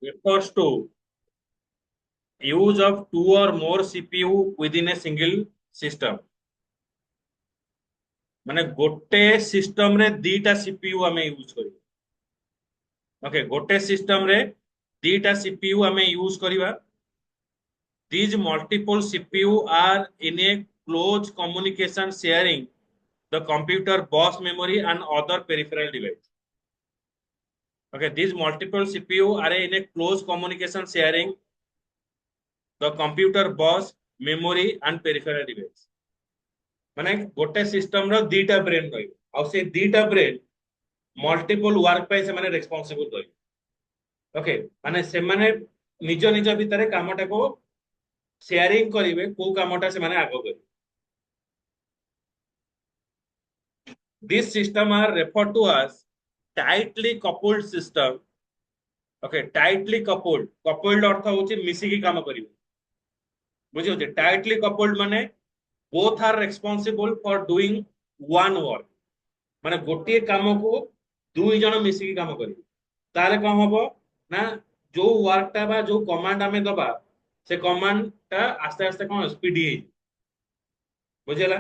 refers to use of two or more CPU within a single system. माने गोटे सिस्टम रे दीटा सीपीयू हमें यूज करियो। ओके, गोटे सिस्टम रे दीटा सीपीयू हमें use करिवा। These multiple CPU are in a close communication sharing the computer bus memory and other peripheral device. Okay, these multiple CPU are in a close communication sharing the computer bus memory and peripheral device. माने गोटे system रो दीटा brain रहिबो आ से दीटा brain multiple work पे से माने responsible रहिबो। Okay, माने से माने निज निज भितरे कामटा को शेयरिंग करिवे को कामटा से माने आगो करिवे। These systems are referred to as tightly coupled system. Okay, tightly coupled. Coupled अर्थ होची मिसिकी काम करिवे। बुझियो जे tightly coupled माने both are responsible for doing one work. माने गोटिए काम को दुई जन मिसिकी काम करिवे। ताले कौन हबो ना जो वर्क टा बा जो कमांड हमें दबा से कमांड टा आस्ते आस्ते कौन स्पीडी है। बुझिला?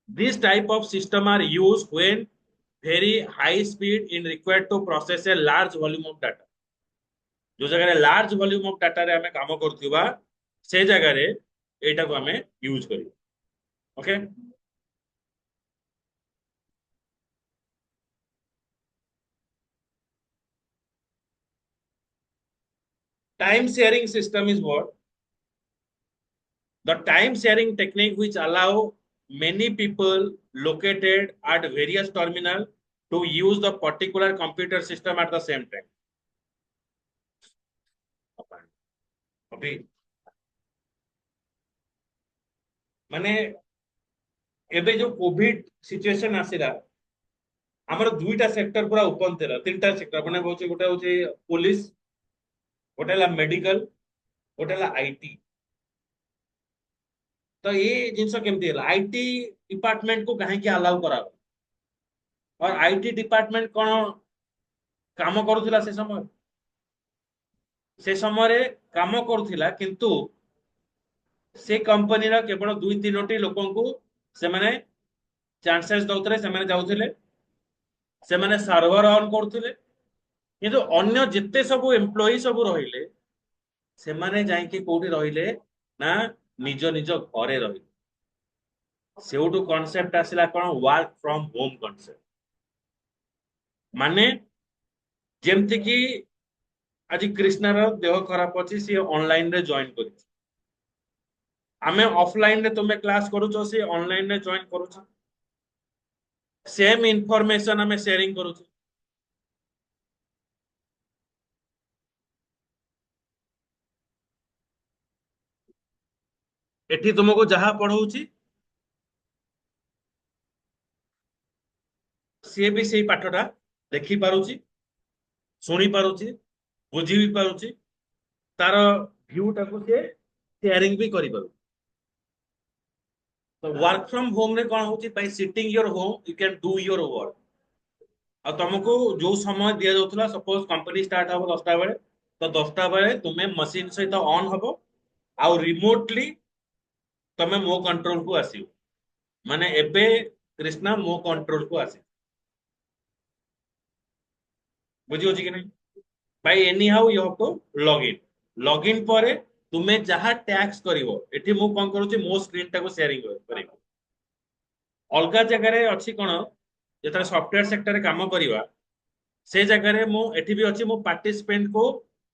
This type of system are used when very high speed in required to process a large volume of data. जो जगह लार्ज वॉल्यूम ऑफ डाटा रे हमें काम करथिबा से जगह रे एटा को हमें यूज करी। Okay, time sharing system is what? The time sharing technique which allow many people located at various terminal to use the particular computer system at the same time. अभी माने एबे जो कोविड सिचुएशन आसिला हमर दुईटा sector पूरा open थिला। तीनटा sector माने होचे गोटे होचे पुलिस, गोटे ला मेडिकल, गोटे ला आईटी। तो ये जिनस केमती है आईटी डिपार्टमेंट को कहीं के अलाउ करा और आईटी डिपार्टमेंट कौन काम करूथिला से समय रे काम करूथिला किंतु से कंपनी रा केवल दुई तीनोटी लोकन को से माने चांसेस दउतरे से माने जाउथिले से माने सर्वर ऑन करूथिले किंतु अन्य जिते सब एम्प्लॉई सब रहिले से माने जाई के कोठी रहिले ना निज निज घरे रहिले। सेउटू कॉन्सेप्ट आसिला कोन वर्क फ्रॉम होम कॉन्सेप्ट। माने जेमति कि आज कृष्णार देह खराब अछि सी ऑनलाइन रे जॉइन करि आमे ऑफलाइन रे तुमे क्लास करूछो सी ऑनलाइन रे जॉइन करूछ सेम इंफॉर्मेशन हमें शेयरिंग करूछ। एठी तुमको जहां पढौची सी भी सेही पाठटा देखि पारुची, सुनी पारुची, बुझी भी पारुची, तार व्यू टाको से शेयरिंग भी करि पारुची। तो वर्क फ्रॉम होम रे कोन होची by sitting your home you can do your work. आ तुमको जो समय दिया जाउथला सपोज कंपनी स्टार्ट हबो 10टा बेले तो 10टा बेले तुमे मशीन सहित ऑन हबो आ रिमोटली तमे मो कंट्रोल को आसीबो। माने एबे कृष्णा मो कंट्रोल को आसी बुझी होची कि नहीं by any how you have to log in परे तुमे जहा टैक्स करिवो एठी मु कोन करूची मो स्क्रीन टाको शेयरिंग करिवो। अलगा जगह रे अछि कोन जेतरा सॉफ्टवेयर सेक्टर रे काम करिवा से जगह रे मु एठी भी अछि मु पार्टिसिपेंट को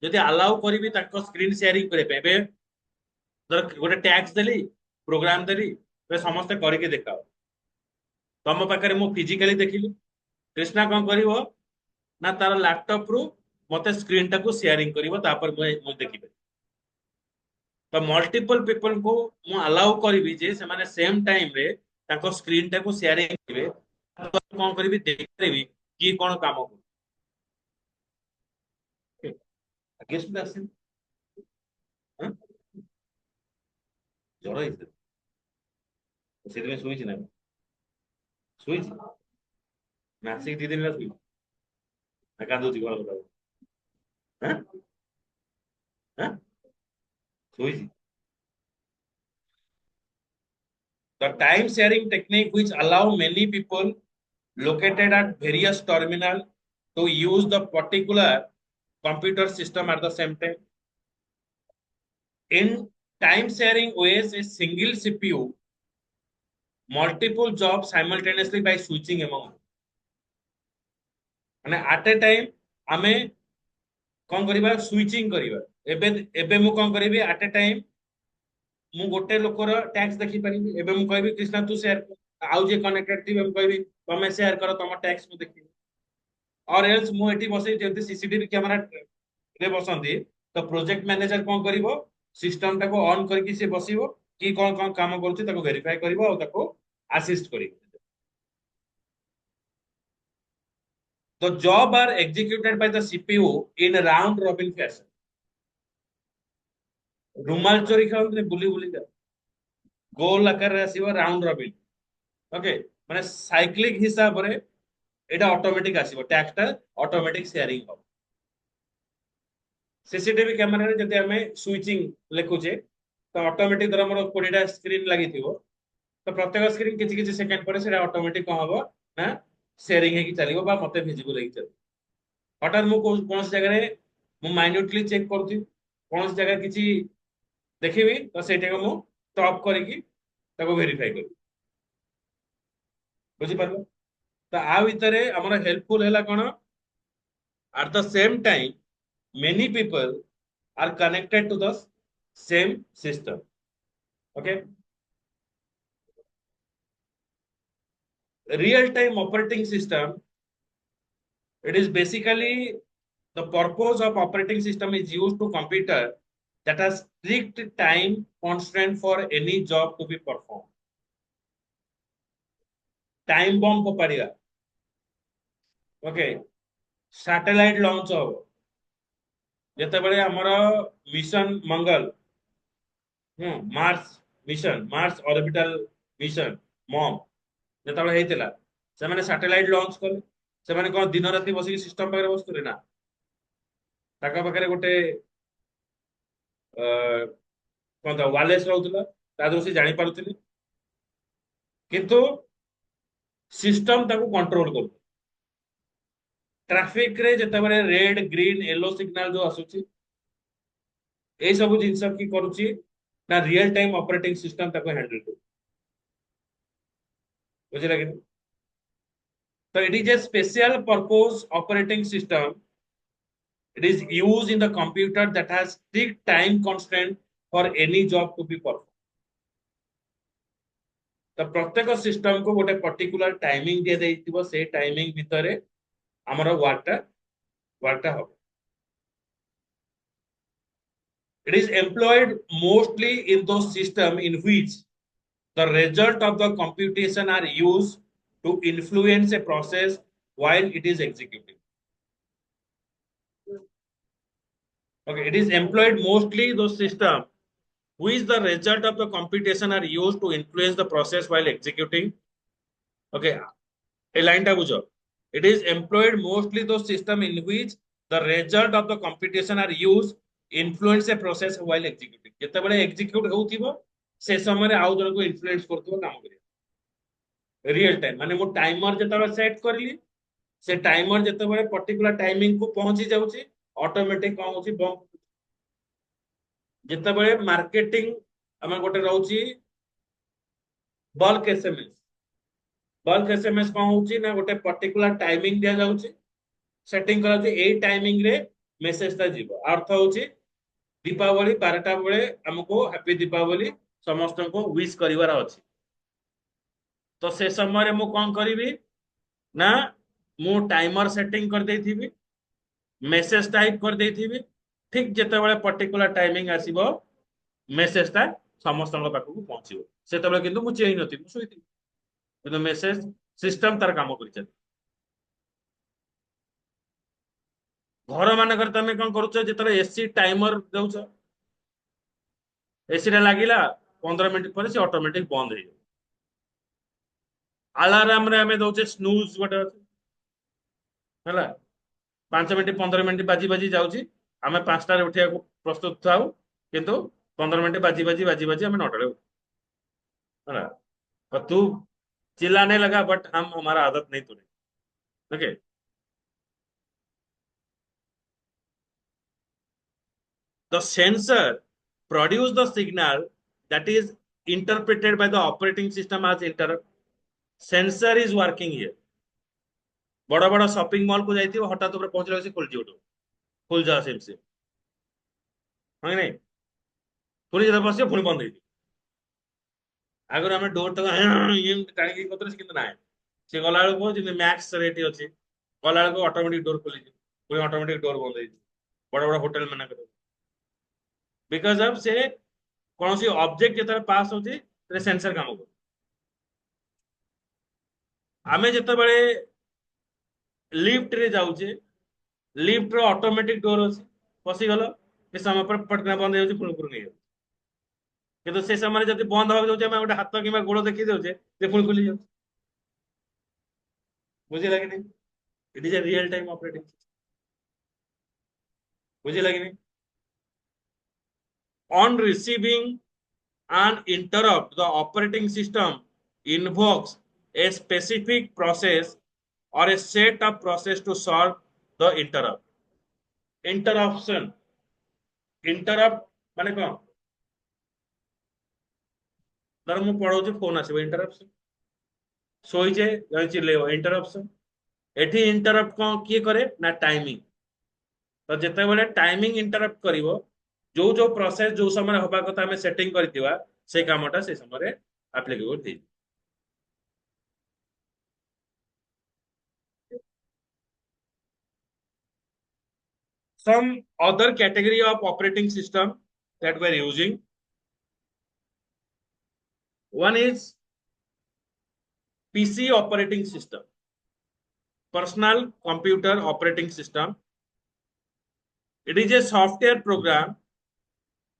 जदि अलाउ करिवि ताको स्क्रीन शेयरिंग करे पेबे धर गोटे टैक्स देली प्रोग्राम देली पे समस्त करके देखाओ तम पाखरे मु फिजिकली देखिली कृष्णा कोन करिवो ना तार लैपटॉप रु मते स्क्रीन टाको शेयरिंग करिवो तापर मु देखि तो मल्टीपल पीपल को मु अलाउ करिवि जे से माने सेम टाइम रे ताको स्क्रीन टाको शेयरिंग करिवे कोन करिवि देख परिवि कि कोन काम को गेस्ट भी आसे हां जरा इसे सेदिन सुइछि ना सुइछि नासिक दी दिन ला सुइछि ना कांदो छि कोन ହାଁ ହାଁ ଶୋଇଛି। The time sharing technique which allow many people located at various terminal to use the particular computer system at the same time. In time sharing OS, a single CPU multiple jobs simultaneously by switching among ମାନେ at a time ଆମେ କଣ କରିବା switching କରିବା। ଏବେ ଏବେ ମୁଁ କଣ କରିବି at a time ମୁଁ ଗୋଟେ ଲୋକର ଟ୍ୟାକ୍ସ ଦେଖିପାରିବି। ଏବେ ମୁଁ କହିବି କ୍ରିଷ୍ଣା ତୁ ସେୟାର କର, ଆଉ ଯିଏ କନେକ୍ଟେଡ ଥିବେ ମୁଁ କହିବି ତମେ ସେୟାର କର ତମ ଟ୍ୟାକ୍ସ ମୁଁ ଦେଖିବି। और एल्स ମୁଁ ଏଠି ବସେଇ ଯେମିତି ସିସିଟିଭି କ୍ୟାମେରା ରେ ବସନ୍ତି ତ ପ୍ରୋଜେକ୍ଟ ମ୍ୟାନେଜର କଣ କରିବ ସିଷ୍ଟମ ଟାକୁ ଅନ୍ କରିକି ସେ ବସିବ କି କଣ କଣ କାମ କରୁଛି ତାକୁ ଭେରିଫାଇ କରିବ ଆଉ ତାକୁ ଆସିଷ୍ଟ କରିବ। The job are executed by the CPU in round robin fashion. रुमाल चोरी खेलते बुली बुली का गोल आकार रे आसीबो राउंड रॉबिन। ओके माने साइक्लिक हिसाब रे एटा ऑटोमेटिक आसीबो टैक्स टा ऑटोमेटिक शेयरिंग हो। सीसीटीवी कैमरा रे जदि हमें स्विचिंग लिखुचे तो ऑटोमेटिक धर हमर 20 टा स्क्रीन लागि थिबो तो प्रत्येक स्क्रीन किछि किछि सेकंड पर सेटा ऑटोमेटिक कह हबो ना शेयरिंग हे कि चलिबो बा मते विजिबल हे कि चलिबो। हटात मु कोन जगह रे मु माइन्यूटली चेक करथि कोन जगह किछि देखिबी तो सेटा को मु स्टॉप करिकि ताको वेरीफाई करी बुझी पारलो। तो आ भितरे हमर हेल्पफुल हैला कोन at the same time many people are connected to the same system। okay real time operating system, it is basically the purpose of operating system is used to computer that has strict time constraint for any job to be performed। Time bomb पड़ेगा। Okay satellite launch हो जिते बड़े हमारा mission Mangal Mars mission Mars orbital mission MOM जिते बड़े हेतिला से माने satellite launch कले से माने कोन दिन राति बसी सिस्टम पाखरे बसतुले ना ताका पाखरे गोटे कोन ता वायरलेस रहउतला ता दोसी जानि पारुतले किंतु सिस्टम ताको कंट्रोल कर ट्रैफिक रे जते बड़े रेड ग्रीन येलो सिग्नल जो आसुची ए सब जिंस की करूची ना रियल टाइम ऑपरेटिंग सिस्टम ताको हैंडल कर बुझिला कि। So it is a special purpose operating system. It is used in the computer that has strict time constraint for any job to be performed। तो प्रत्येक सिस्टम को गोटे particular timing दिया देइथिबो से timing भितरे हमर वर्कटा हो। It is employed mostly in those system in which the result of the computation are used to influence a process while it is executing। Okay, it is employed mostly those system which the result of the computation are used to influence the process while executing। Okay, a line ta bujo it is employed mostly those system in which the result of the computation are used influence a process while executing। जते बळे execute होउथिबो से समय रे आउ जन को influence करथिबो काम करिया real time माने मो टाइमर जते सेट करली से टाइमर जते बळे पर्टिकुलर टाइमिंग को पहुंची जाउची ऑटोमेटिक कोन होची बम जते बळे मार्केटिंग हम गोटे रहउची बल्क एसएमएस बल्क एसएमएस कोन होची ना गोटे पर्टिकुलर टाइमिंग दिया जाउची सेटिंग करा जे ए टाइमिंग रे मेसेज ता जीवो अर्थ होची दीपावली 12टा बेले हमको हैप्पी दीपावली समस्त को विश करिवार अछि तो से समय रे मु कोन करिवि ना मु टाइमर सेटिंग कर देथिबि मेसेज टाइप कर देथिबि ठीक जते बेले पर्टिकुलर टाइमिंग आसीबो मेसेज ता समस्त पाखु पहुंचीबो सेते बेले किंतु मु चेई नथि मु सोइथि किंतु मेसेज सिस्टम तार काम करि छै। घर मानकर तमे कोन करूछ जतरे एसी टाइमर देउछ एसी रे लागिला 15 मिनिट पर से ऑटोमेटिक बंद हे अलार्म रे हमें दउछे स्नूज गोटे हला 5 मिनिट 15 मिनिट बाजी बाजी जाउची आम 5टार उठा प्रस्तुत थाऊ किंतु 15 मिनट बाजी बाजी बाजी बाजी हमें 9टारे है ना। और तू चिल्लाने लगा बट हम हमारा आदत नहीं तोड़ी। Okay. The sensor produce the signal that is interpreted by the operating system as interrupt. Sensor is working here. बड़ा बड़ा शॉपिंग मॉल को जाइए हठात पहुंचला से खोल उठो खोल जा से हाँ नहीं पुणी जो बस पुणी बंद हो आगर आम डोर तक टाणी करते कि ना सी गला बेलू मैक्स रेट अच्छे गला बेलू ऑटोमेटिक डोर खोली पुणी ऑटोमेटिक डोर बंद हो बड़ बड़ होटेल मान बिकज ऑफ से कौन सी ऑब्जेक्ट जो पास होती सेंसर काम कर आमे जिते लिफ्ट रे जाऊे लिफ्ट रो ऑटोमेटिक डोर अच्छे पशिगल कि समय पर पटना बंद हो पुणी पुणी नहीं किंतु से समय जब बंद हवा जाऊे गोटे हाथ कि गोड़ देखी दे पुणी खुली जाऊँ बुझे कि नहीं it is a real time operating बुझे कि नहीं on receiving an interrupt the operating system invokes a specific process or a set of process to solve the interrupt interruption interrupt माने कौन धर मु पढ़ाऊँ फोन आसो इंटरप्शन शोचे चिल्ले इंटरप्शन एठी interrupt कौन किए करे ना टाइमिंग तो जिते बड़े टाइमिंग इंटरप्ट करिवो जो प्रोसेस जो समय हवा कथा हमें सेटिंग करथिबा से कामटा से समय एप्लीकेबल थी some other category of operating system that we're using one is PC operating system personal computer operating system. It is a software program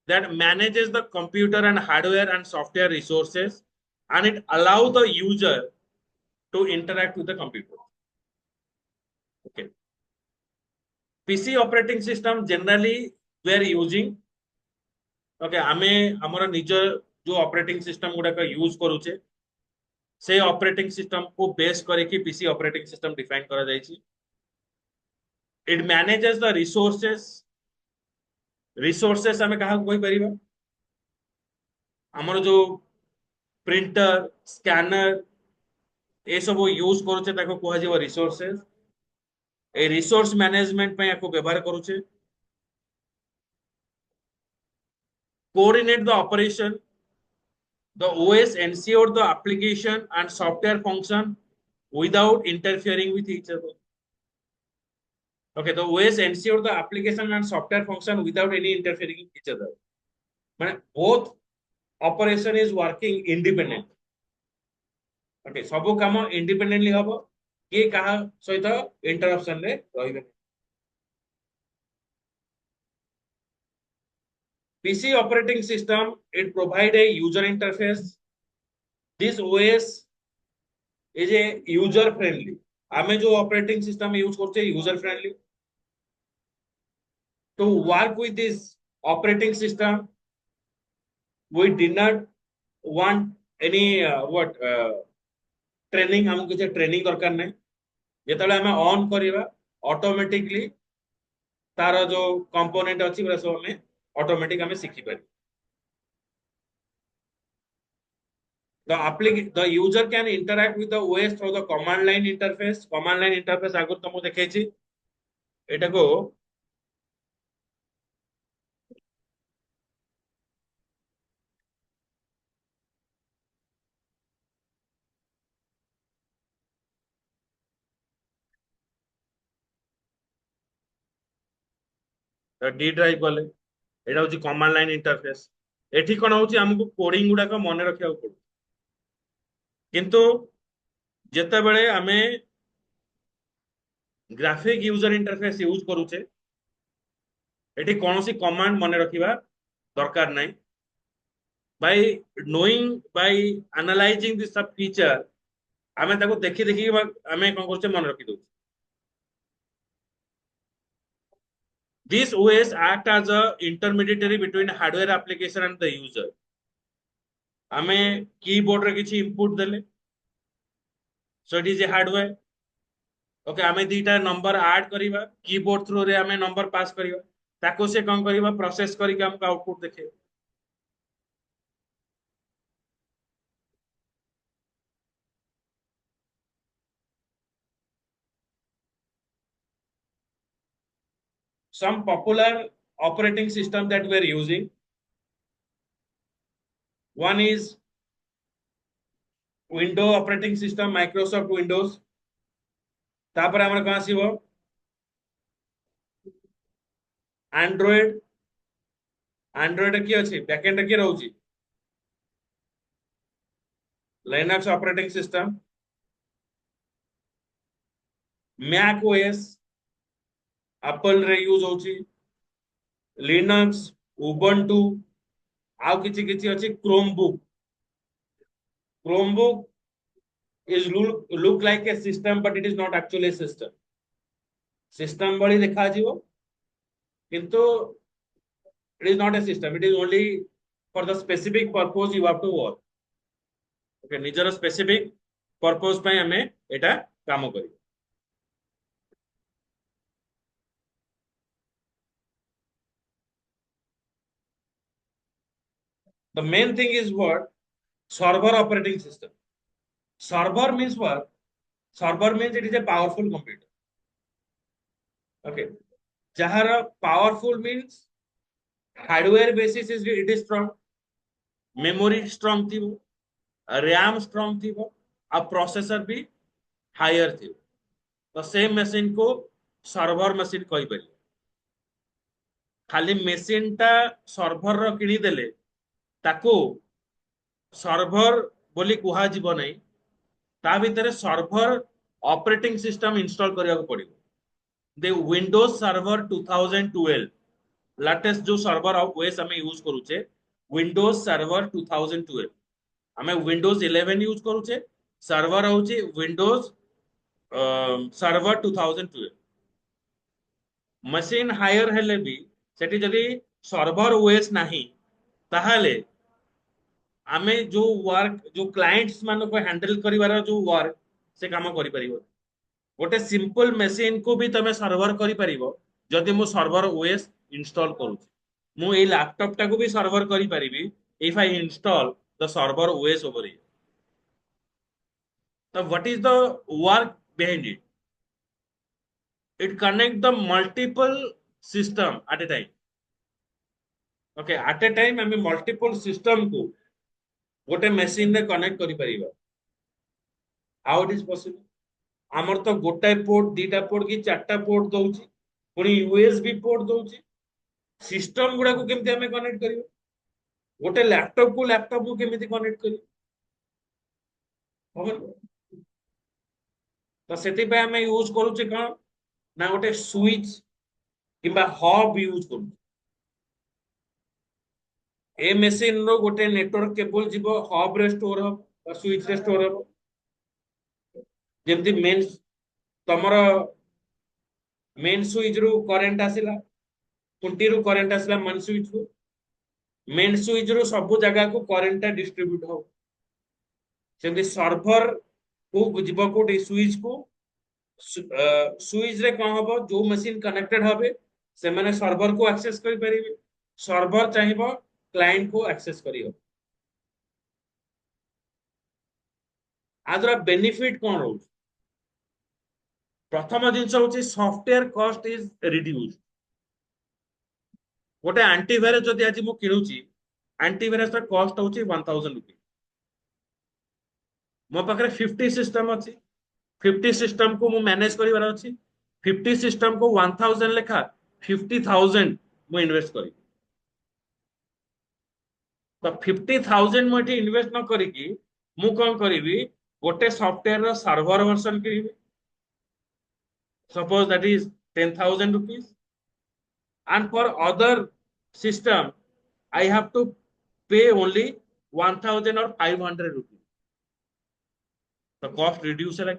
that manages the computer and hardware and software resources and it allows the user to interact with the computer. Okay. PC operating system generally we are using okay आमे हमर निज जो operating system गुडा का use करूचे से operating system को base करके PC operating system define करा जायछि इट मैनेजेस द रिसोर्सेस हमें कहा कोई परिबा हमर जो प्रिंटर स्कैनर ए सब यूज करूचे ताको कोहा जेव रिसोर्सेस ए रिसोर्स मैनेजमेंट पे याको व्यवहार करूचे coordinate the operation. The OS ensure the application and software function without interfering with each other. Okay, the OS ensure the application and software function without any interfering with each other. But both operation is working independent. Okay, सब काम independently हबो के कहा सहित interruption रे रहिबे PC operating system it provide a user interface. This OS is a user friendly. आमे जो ऑपरेटिंग सिस्टम यूज करते हैं user friendly to work with this operating system we did not want any what training हमको किसी training दरकार नहीं जेतले हमें on करिवा automatically तार जो कंपोनेंट अछि बरा सब हमें ऑटोमेटिक हमें सीखि पारि the user can interact with the OS through the command line interface आगु तुमको देखैछि एटा को डी ड्राइव गले एटा होची कमांड लाइन इंटरफेस एठी कोन होची हमकु कोडिंग गुडा को मने रखिया पड़ो किंतु जेते बेले हमें ग्राफिक यूजर इंटरफेस यूज करूचे एठी कोनोसी कमांड मने रखिबा दरकार नै by knowing by analyzing this सब फीचर हमें ताको देखि देखि हमें कोन करचे मन रखि दउ These OS act as a intermediary between hardware application and the user. आमे कीबोर्ड रे किछि इनपुट देले, so it is a hardware. Okay आमे दीटा नंबर ऐड करिवा कीबोर्ड थ्रू रे आमे नंबर पास करिवा ताको से कम करिवा प्रोसेस करी के हमको आउटपुट देखे. Some popular operating system that we are using, one is Windows operating system, Microsoft Windows. तापर हमर कहां आसीबो Android. Android की अछि बैकएंड की रहउची Linux operating system, Mac OS Apple रे यूज होची, Linux, Ubuntu, आउ किछि किछि अछि Chromebook. Chromebook is look like a system but it is not actually a system. System बड़ी देखा जीवो किंतु it is not a system, it is only for the specific purpose you have to work. Okay, निजर specific purpose ପାଇଁ ଆମେ एटा काम करी. The main thing is what? Server operating system. Server means what? Server means it is a powerful computer. Okay. Jahara powerful means hardware basis is it is strong, memory strong thibo, RAM strong thibo, a processor भी higher thibo. The same machine को server machine कहि परियो. खाली machine टा server रो किनी देले ताको server बोली कुहा जीव नहीं ता भितर सर्भर ऑपरेटिंग सिस्टम इंस्टॉल करिया को पड़िबो. दे विंडोज सर्वर 2012 लेटेस्ट जो सर्वर ओएस हमें यूज करूचे विंडोज सर्वर 2012 हमें विंडोज 11 यूज करूचे सर्वर होची विंडोज सर्वर 2012. मशीन हायर हेले भी सेठी जदी सर्वर ओएस नाही ताहाले आमे जो वर्क जो क्लाइंट्स मानो को हैंडल करिवार जो वर्क से काम करि परिबो. गोटे सिंपल मशीन को भी तमे सर्वर करि परिबो जदि मु सर्वर ओएस इंस्टॉल करू. मु ए लैपटॉप टा को भी सर्वर करि परिबी if I install the server OS over here. So what is the work behind it? It connect the multiple system at a time. Okay, at a time हमें multiple system को गोटे machine रे connect करि परिबा. How it is possible? आमर तो गोटाए port दीटा port की चारटा port दउची पुनी यूएसबी पोर्ट दउची. सिस्टम गुडा को केमते हमें कनेक्ट करियो? गोटे लैपटॉप को केमिति कनेक्ट करियो? हबन. तो सेति पे हमें यूज करूचे कोन ना गोटे स्विच किबा हब यूज करू. ए मशीन रो गोटे नेटवर्क केबल जीवो हब रे स्टोर हो स्विच रे स्टोर हो. जेमति मेन तमरो मेन स्विच रो करंट आसिला कुंटी रो करंट आसिला मेन स्विच रो मेन स्विच रो सब जगह को करंट डिस्ट्रीब्यूट हो. सेमति सर्वर को जीवो कोटे स्विच को स्विच रे कोन हबो जो मशीन कनेक्टेड हबे से माने सर्वर को एक्सेस करि परिबे. सर्वर चाहिबो क्लाइंट को एक्सेस करियो. आदरा बेनिफिट कोन रहउ? प्रथम जिनस होची सॉफ्टवेयर कॉस्ट इज रिड्यूस. गोटे एंटीवायरस जदि आज मु किणुची एंटीवायरस रा कॉस्ट होची 1000 रुपीस. मो पाखरे 50 सिस्टम अछि 50 सिस्टम को मु मैनेज करिवार अछि 50 सिस्टम को 1000 लेखा 50000 मु इन्वेस्ट करी. तो 50000 मु एठी इन्वेस्ट न करी की मु कोन करिवि गोटे सॉफ्टवेयर रो सर्वर वर्जन किनिबि. Suppose that is 10,000 rupees, and for other system I have to pay only 1000 or 500 rupees. The cost reduce है.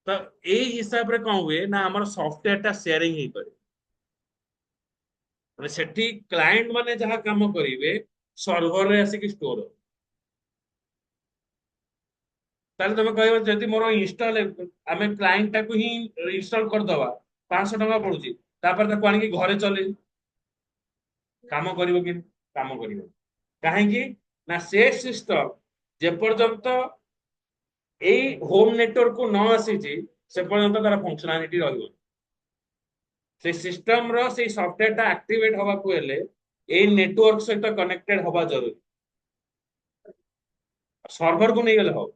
तो ए हिसाब रे कौन हुए ना हमारा सॉफ्टवेयर टा शेयरिंग ही करे. ମାନେ ସେଠି କ୍ଲାଏंट ମାନେ ଯାହା କାମ କରିବେ ସର୍ଭର ରେ ଆସିକି ସ୍ଟୋର। ତାହେଲେ ତମେ କହିବ ଯଦି ମୋର ଇନଷ୍ଟଲ ଆମେ କ୍ଲାଏंट ଟାକୁ ହିଁ ଇନଷ୍ଟଲ କରିଦବା 500 ଟଙ୍କା ପଡୁଛି, ତାପରେ ତାକୁ ଆଣିକି ଘରେ ଚଲେଇବୁ, କାମ କରିବ କି? କାମ କରିବ। କାହିଁକି ନା ସେ ସିଷ୍ଟମ ଯେପର୍ଯ୍ୟନ୍ତ ଏଇ ହୋମ ନେଟୱାର୍କ କୁ ନ ଆସିଛି ସେ ପର୍ଯ୍ୟନ୍ତ ତାର ଫଙ୍କସନାଲିଟି ରହିବ। ସେ ସିଷ୍ଟମ ର ସେଇ ସଫ୍ଟୱେର ଟା ଆକ୍ଟିଭେଟ ହବାକୁ ହେଲେ ଏଇ ନେଟୱାର୍କ ସହିତ କନେକ୍ଟେଡ ହବା ଜରୁରୀ। ସର୍ଭରକୁ ନେଇଗଲେ ହବ।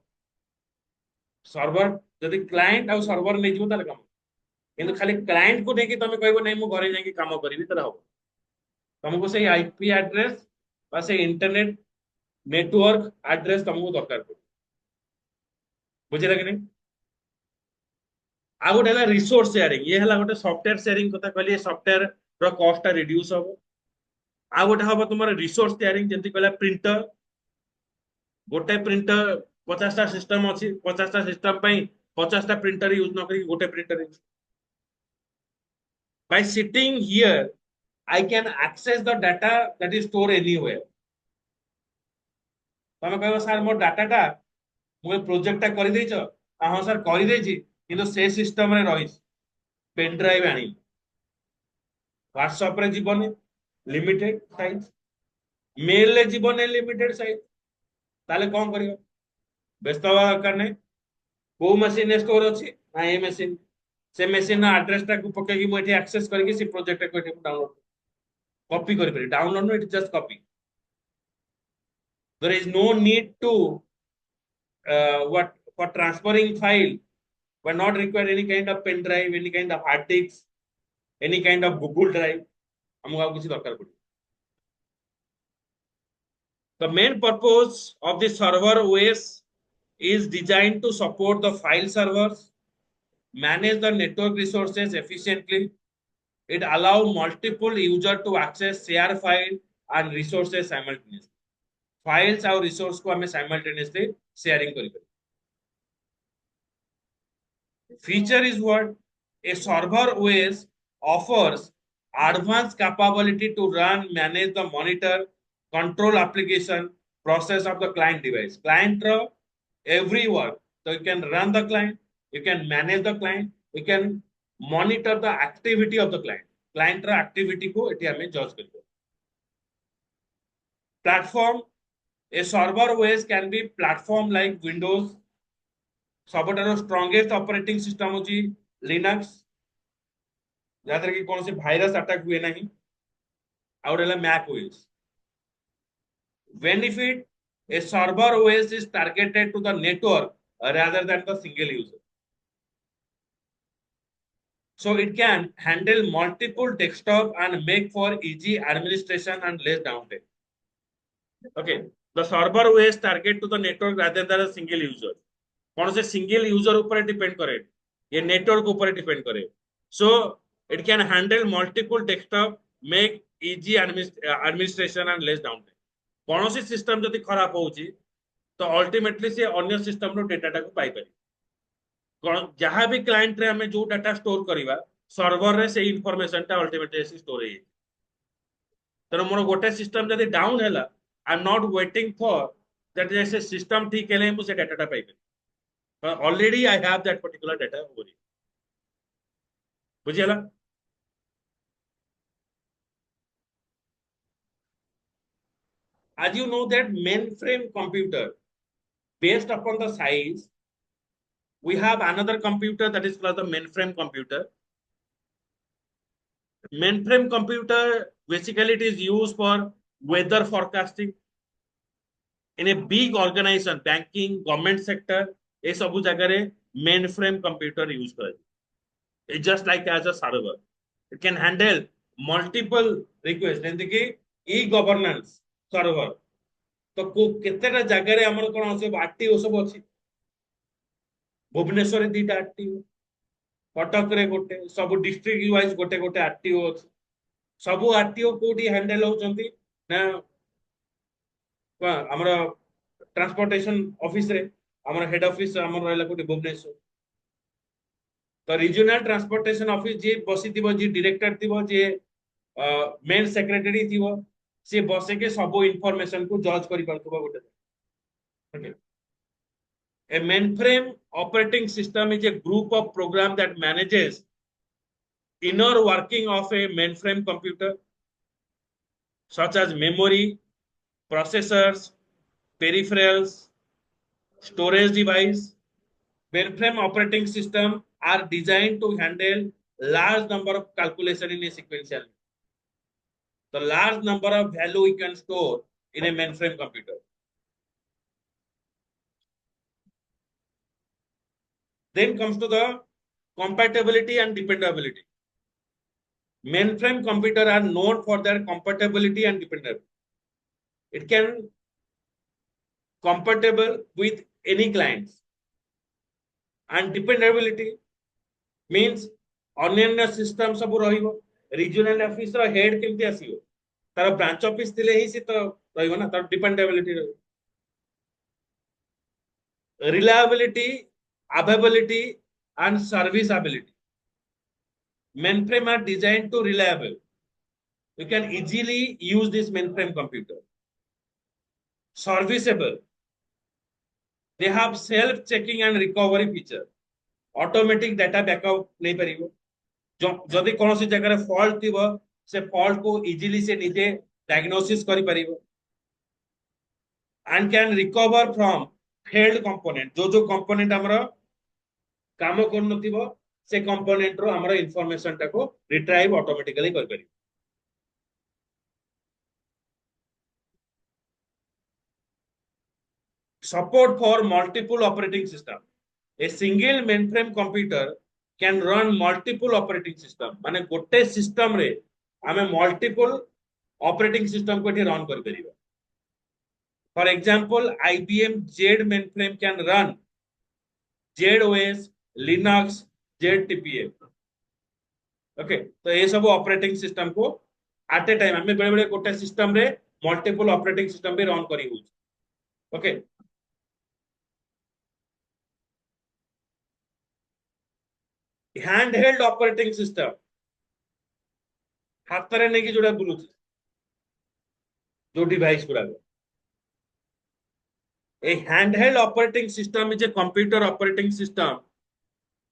ସର୍ଭର ଯଦି କ୍ଲାଏंट ଆଉ ସର୍ଭର ନେଇଯିବ ତାହେଲେ କାମ। କିନ୍ତୁ ଖାଲି କ୍ଲାଏंट କୁ ନେଇକି ତମେ କହିବ ନାଇଁ ମୁଁ ଘରେ ଯାଇକି କାମ କରିବି ତାହେଲେ ହବ। ତମକୁ ସେଇ ଆଇପି ଆଡ୍ରେସ ବା ସେଇ ଇଣ୍ଟରନେଟ ନେଟୱାର୍କ ଆଡ୍ରେସ ତମକୁ ଦରକାର ପଡିବ। ବୁଝିଲା କି ନାହିଁ? ଆଉ ଗୋଟେ ହେଲା ରିସୋର୍ସ ସେୟାରିଂ। ଇଏ ହେଲା ଗୋଟେ ସଫ୍ଟୱେର ସେୟାରିଂ କଥା କହିଲି, ସଫ୍ଟୱେର ର କଷ୍ଟ ଟା ରିଡ୍ୟୁସ ହବ। ଆଉ ଗୋଟେ ହବ ତୁମର ରିସୋର୍ସ ସେୟାରିଂ, ଯେମିତି କହିଲା ପ୍ରିଣ୍ଟର। ଗୋଟେ ପ୍ରିଣ୍ଟର 50ଟା ସିଷ୍ଟମ ଅଛି, 50ଟା ସିଷ୍ଟମ ପାଇଁ 50ଟା ପ୍ରିଣ୍ଟର ୟୁଜ ନ କରିକି ଗୋଟେ printer use. By sitting here, I can access the data that is stored anywhere. ତମେ କହିବ ସାର୍ ମୋ ଡାଟାଟା ମୁଁ ଏ ପ୍ରୋଜେକ୍ଟଟା କରିଦେଇଛ? ହଁ ସାର୍ କରିଦେଇଛି, କିନ୍ତୁ ସେ ସିଷ୍ଟମରେ ରହିଛି, ପେନ୍ ଡ୍ରାଇଭ୍ ଆଣିବି। ହ୍ୱାଟ୍ସଆପରେ ଯିବନି, ଲିମିଟେଡ ସାଇଜ। ମେଲରେ ଯିବନି, ଲିମିଟେଡ ସାଇଜ। ତାହେଲେ କଣ କରିବ? ବ୍ୟସ୍ତ ହବା ଦରକାର ନାହିଁ। କୋଉ ମେସିନରେ ଷ୍ଟୋର ଅଛି? ନା ଏ ମେସିନ। ସେ ମେସିନ ଆଡ୍ରେସଟାକୁ ପକେଇକି ମୁଁ ଏଠି ଆକ୍ସେସ କରିକି ସେ ପ୍ରୋଜେକ୍ଟଟାକୁ ଏଠି ଡାଉନଲୋଡ କପି କରିପାରିବି। ଡାଉନଲୋଡ ନୁହେଁ, it just copy. There is no need to what for transferring file, but not require any kind of pen drive, any kind of hard disk, any kind of Google Drive. हमको और किसी दरकार पड़ी। The main purpose of the server OS is designed to support the file servers, manage the network resources efficiently. It allows multiple users to access share file and resources simultaneously. Files और resource को हमें simultaneously sharing करेंगे। Feature is what? A server OS offers advanced capability to run, manage the monitor, control application, process of the client device. Client every work. So you can run the client, you can manage the client, you can monitor the activity of the client. Client activity को eighty हमें judge करेंगे। Platform, a server OS can be platform like Windows, सबुठाରୁ strongest operating system होची Linux, जहां कि कौन से virus attack हुए नहीं। और ହେଲା Mac OS. Benefit, a server OS is targeted to the network rather than the single user, so it can handle multiple desktop and make for easy administration and less downtime. Okay, the server OS target to the network rather than a single user. कौन से single user ऊपर depend करे, ये network ऊपर depend करे। So it can handle multiple desktop, make easy administration and less down time. कौन सी system जदि खराब होउची तो अल्टीमेटली से अन्य सिस्टम रो डेटाटा को पाई पारी। जहां भी क्लाइंट रे हमें जो डाटा स्टोर करिवा सर्वर रे से इंफॉर्मेशन टा अल्टीमेटली स्टोर हे। तर मोर गोटे सिस्टम जदि डाउन हैला, I am not waiting for that जैसे सिस्टम ठीक हेले मु से डाटाटा पाई पारी। Already I have that particular data over here. बुझिएला? As you know that mainframe computer, based upon the size, we have another computer that is called the mainframe computer. Mainframe computer, basically it is used for weather forecasting. In a big organization, banking, government sector, ये सब जगह रे mainframe computer use करे। It's just like as a server. It can handle multiple requests, जैसे कि e-governance server। तो केतेटा जगह रे हमर कोन अछि आरटीओ सब अछि। भुवनेश्वर रे दीटा आरटीओ, कटक रे गोटे, सब डिस्ट्रिक्ट वाइज गोटे गोटे आरटीओ अछि। सब आरटीओ कोडी हैंडल होचंती ना हमर ट्रांसपोर्टेशन ऑफिस रे, हमर हेड ऑफिस हमर रहला कोडी भुवनेश्वर। तो रीजनल ट्रांसपोर्टेशन ऑफिस जे बसी दिबो, जे डायरेक्टर दिबो, जे मेन सेक्रेटरी थी सी बसे के सब इनफॉरमेशन को जज करि पारथबो गोटे okay a mainframe operating system is a group of program that manages inner working of a mainframe computer such as memory processors peripherals storage device mainframe operating system are designed to handle large number of calculation in a sequential the large number of value we can store in a mainframe computer. Then comes to the compatibility and dependability. Mainframe computer are known for their compatibility and dependability. It can compatible with any clients and dependability means अन्य system सब रहिबो regional office रो head केमती आसीबो तार branch office थिले ही से तो रहिबो ना तार dependability reliability availability and serviceability mainframe are designed to reliable you can easily use this mainframe computer serviceable they have self checking and recovery feature automatic data backup नहीं परिबो जदि कौन सी जगह फॉल्ट थी से फॉल्ट को इजीली से निजे diagnosis करि परिबो and can recover from failed component जो कंपोनेंट हमरो काम कर नथिबो से कंपोनेंट रो हमरो इंफॉर्मेशन टा को रिट्राइव ऑटोमेटिकली कर परिबो support for multiple operating system a single mainframe computer can run multiple operating system माने गोटे सिस्टम रे हमें मल्टीपल ऑपरेटिंग सिस्टम को रन कर परिबा for example IBM Z mainframe can run ZOS Linux ZTPM okay तो ये सब ऑपरेटिंग सिस्टम को एट ए टाइम हमें बेले बेले गोटे सिस्टम रे मल्टीपल ऑपरेटिंग सिस्टम भी रन करी हो ओके handheld operating system हातरे नहीं कि जोड़ा बुलू जो डिवाइस गुड़ा a handheld operating system is a computer operating system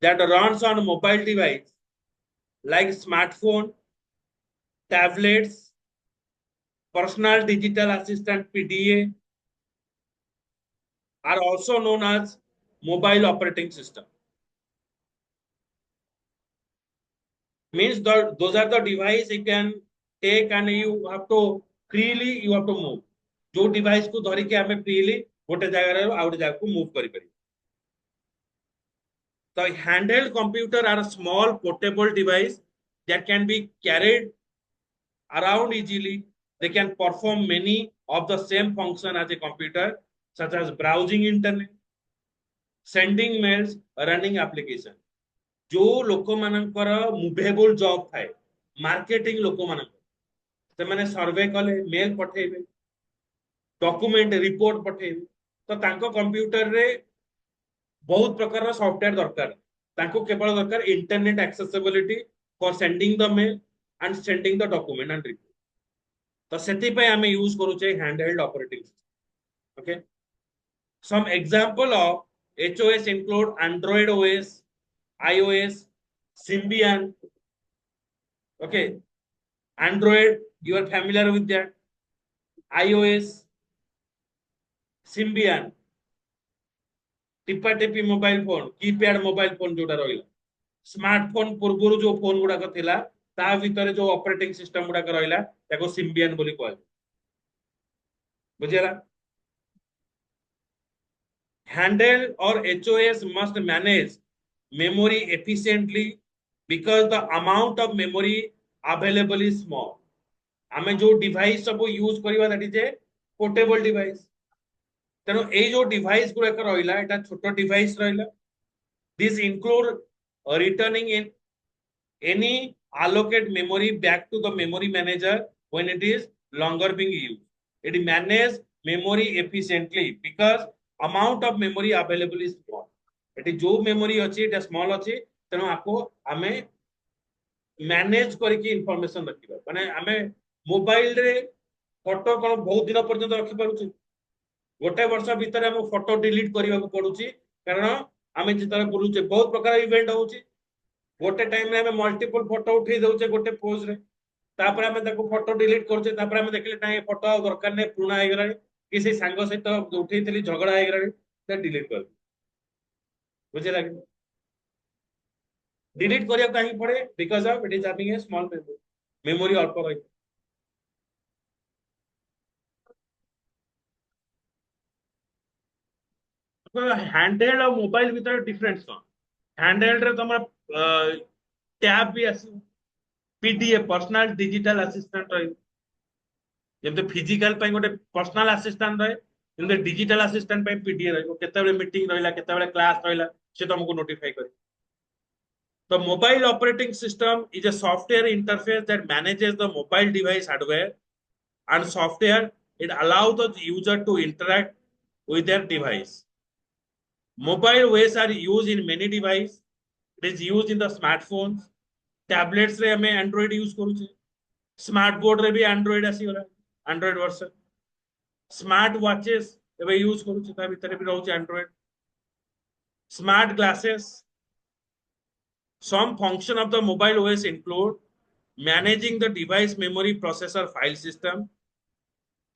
that runs on mobile device like smartphone tablets personal digital assistant PDA are also known as mobile operating system means those are the device you can take and you have to freely you have to move जो device को धरि के हमें freely गोटे जगह रे out जगह को मूव करि परि तो handheld computer are a small portable device that can be carried around easily they can perform many of the same function as a computer such as browsing internet sending mails running application जो लोक मानकर movable job थाए marketing लोक मानक से माने सर्वे कले mail पठेबे document report पठेबे तो तांको कंप्यूटर रे बहुत प्रकार सॉफ्टवेयर दरकार तांको केवल दरकार internet accessibility for sending the mail and sending the document and report तो सेति पे हमें यूज करू छे handheld operating system okay some example of HOS include Android OS iOS Symbian okay Android you are familiar with that iOS Symbian टिपा टिपी mobile phone keypad mobile phone जोटा रहिला स्मार्टफोन पूर्वरु जो फोन गुडा थिला ता भितरे जो ऑपरेटिंग सिस्टम गुडा रहिला ताको सिम्बियन बोली कहल बुझिला handle or HOS must manage memory efficiently because the amount of memory available is small हमें जो डिवाइस सब यूज करबा that is a portable device तेनो ए जो डिवाइस गुडा रहिला एटा छोटो डिवाइस रहिला this include returning in any allocate memory back to the memory manager when it is longer being used it manage memory efficiently because amount of memory available is small it is जो memory अछि एटा small अछि तेनो आपको हमें manage करके information रखिबा माने आमे mobile रे फोटो कोन बहुत दिन पर्यंत रखि पारुछि गोटे वर्ष भितर हम फोटो डिलीट करबा को पडुछि कारण आमे जितरा बुलुचे बहुत प्रकार इवेंट होउछि गोटे टाइम रे हमें मल्टीपल फोटो उठेई दउचे गोटे पोज रे तापर हमें ताको फोटो डिलीट करछे तापर हमें देखले ना ये फोटो दरकार नै पुराना हे गेलानी किसी सांग सहित उठेइतली झगड़ा हे गेलानी ते डिलीट कर बुझे लागे डिलीट करिया काहे पड़े because of it is having a small memory memory अल्प रही हैंडहेल्ड और मोबाइल भीतर डिफरेंस कौन हैंडहेल्ड रे तमरा टैब भी आसी पीडीए पर्सनल डिजिटल असिस्टेंट रही ଯେମିତି ଫିଜିକାଲ ପାଇଁ ଗୋଟେ ପର୍ସନାଲ ଆସିଷ୍ଟାଣ୍ଟ ରହେ ଯେମିତି ଡିଜିଟାଲ ଆସିଷ୍ଟାଣ୍ଟ ପାଇଁ ପିଡିଏ ରହିବ କେତେବେଳେ ମିଟିଂ ରହିଲା କେତେବେଳେ କ୍ଲାସ ରହିଲା ସେ ତମକୁ ନୋଟିଫାଇ କରିବ The mobile operating system is a software interface that manages the mobile device hardware and software. It allows the user to interact with their device. Mobile OS are used in many devices. It is used in the smartphones, tablets रे हमें Android use करूचे, smart board रे भी Android आसी वाला, Android version, smart watches ଏବେ use करूचे ता भीतर भी रहउचे Android, smart glasses. Some function of the mobile OS include managing the device memory processor file system,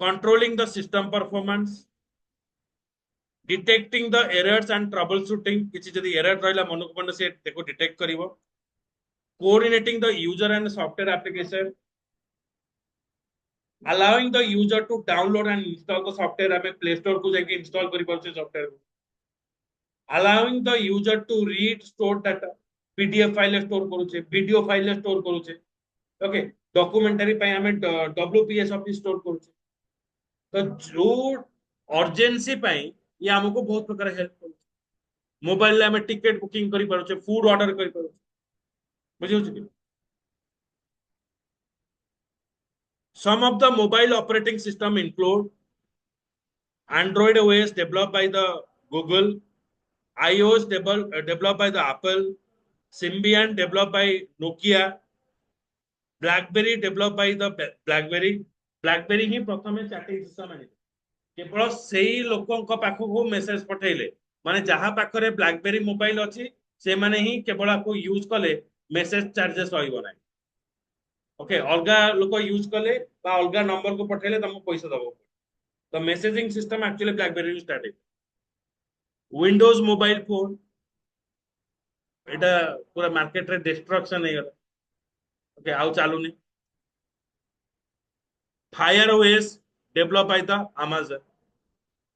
controlling the system performance, detecting the errors and troubleshooting किछि जदि error रहला मनुक मन से देखो detect करिवो, coordinating the user and software application, allowing the user to download and install the software हमें Play Store को जाके install करि परछे software को, allowing the user to read stored data PDF file store करूचे video file store करूचे okay documentary पे हमें WPS office store करूचे तो जो अर्जेंसी पे ये हमको बहुत प्रकार हेल्प करूचे मोबाइल में टिकट बुकिंग करि पारुचे फूड ऑर्डर करि पारुचे बुझियो कि some of the mobile operating system include Android OS developed by the Google, iOS developed by the Apple, Symbian developed by Nokia, BlackBerry developed by the BlackBerry. BlackBerry ही प्रथम chatting system है केवल सेई लोकंक पाखକୁ message पठेले माने जहा पाखरे blackberry mobile अछि से माने ही केवल आपको यूज कले मेसेज चार्जेस रहइबो नै ओके अलगा लोक यूज कले बा अलगा नंबर को पठेले तुमको पैसा दबो तो messaging system actually blackberry start है विंडोज मोबाइल फोन एटा पूरा मार्केट रे डिस्ट्रक्शन है ओके आउ चालू नहीं fire OS develop by the Amazon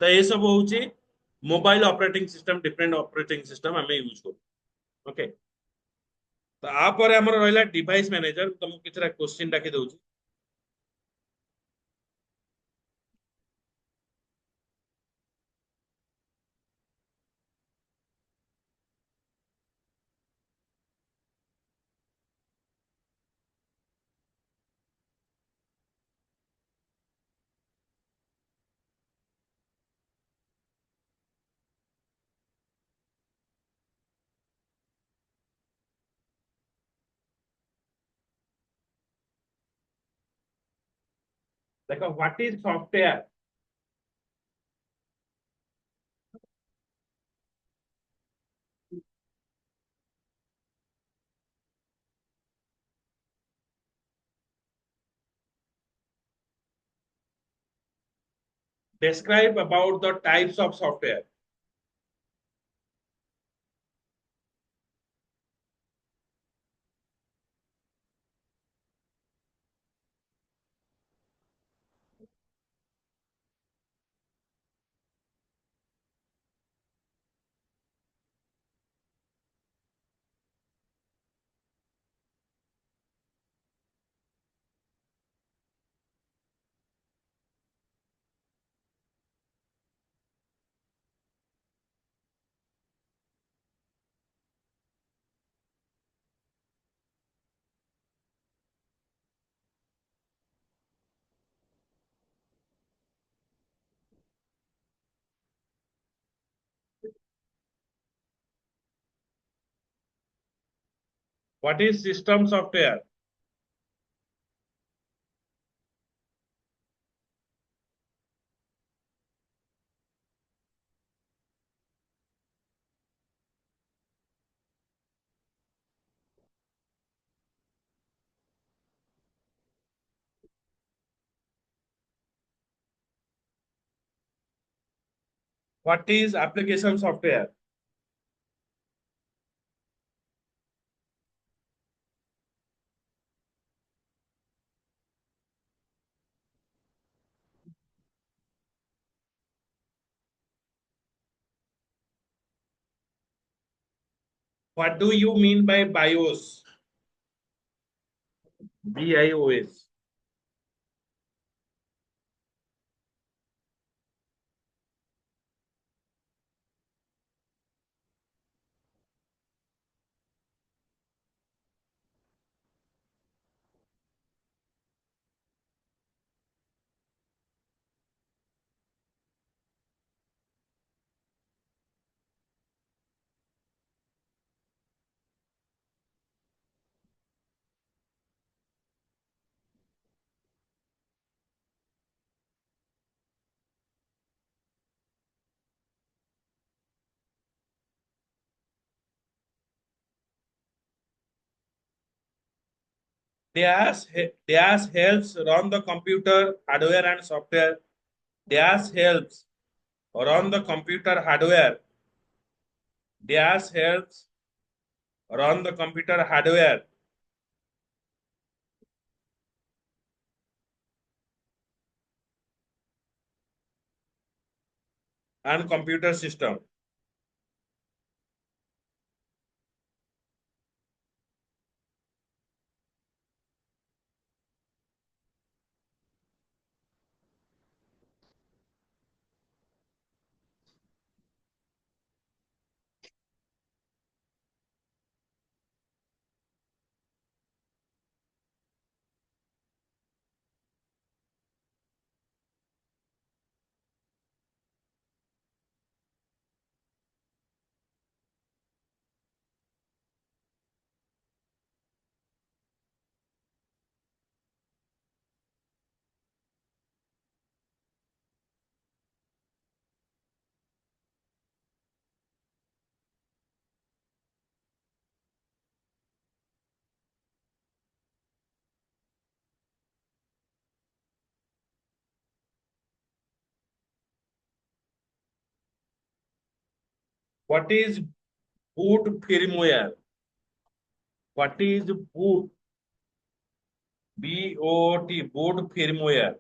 तो ये सब होची mobile operating system different operating system हमें यूज करू ओके तो आपर हमर रहला डिवाइस मैनेजर तुमको किछरा क्वेश्चन डाकी दउची देखो what is software describe about the types of software What is system software? What is application software? What do you mean by BIOS? BIOS. Dash helps run the computer hardware and software. Dash helps run the computer hardware. Dash helps run the computer hardware and computer system. What is boot firmware? What is boot? BOT, boot firmware.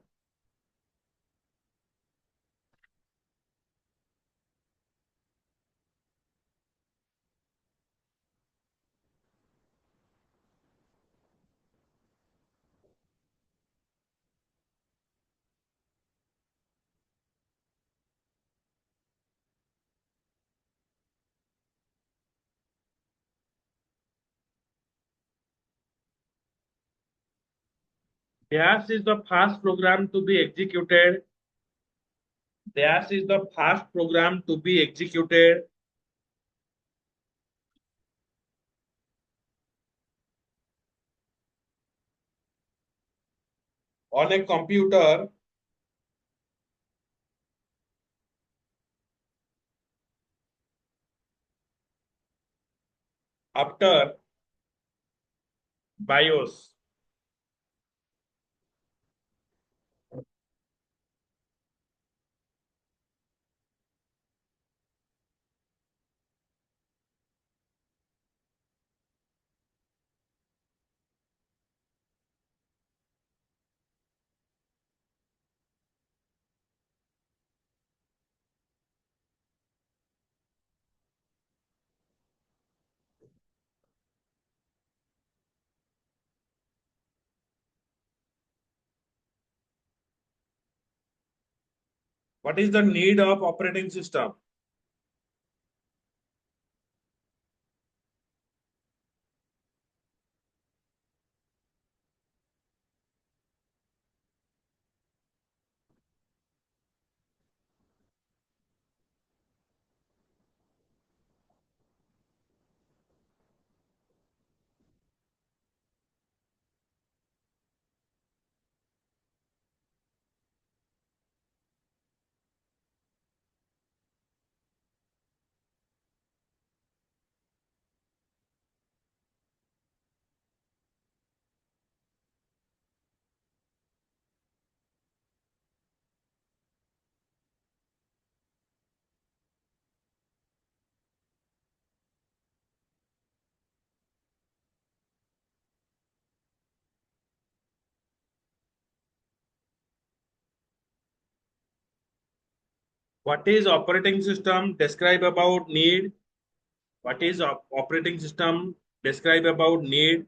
Dash is the first program to be executed. Dash is the first program to be executed on a computer after BIOS. What is the need of operating system? What is operating system? Describe about need. What is operating system? Describe about need.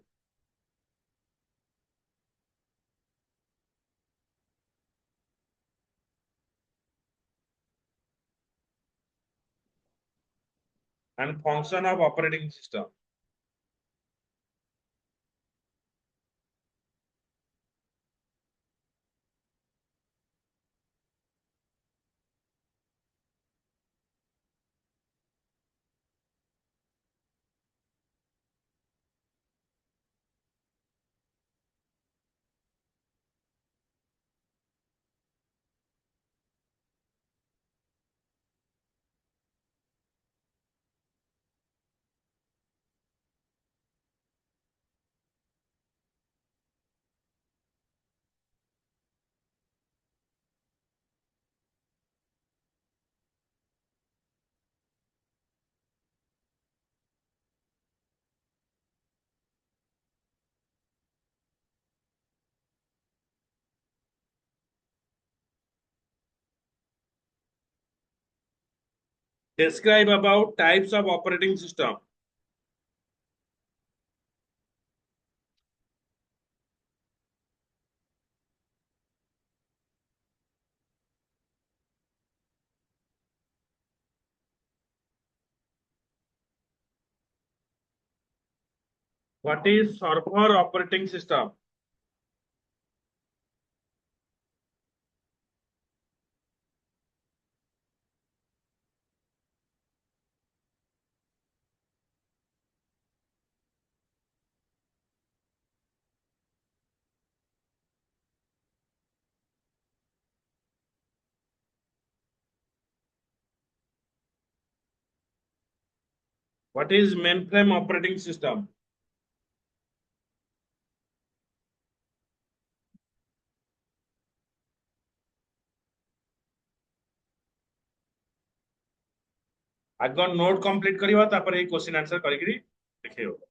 And function of operating system. Describe about types of operating system. What is server operating system? What is mainframe operating system? ଆଗ note complete କରିବା ତାପରେ ଏଇ question answer କରିକିରି ଦେଖେଇବ।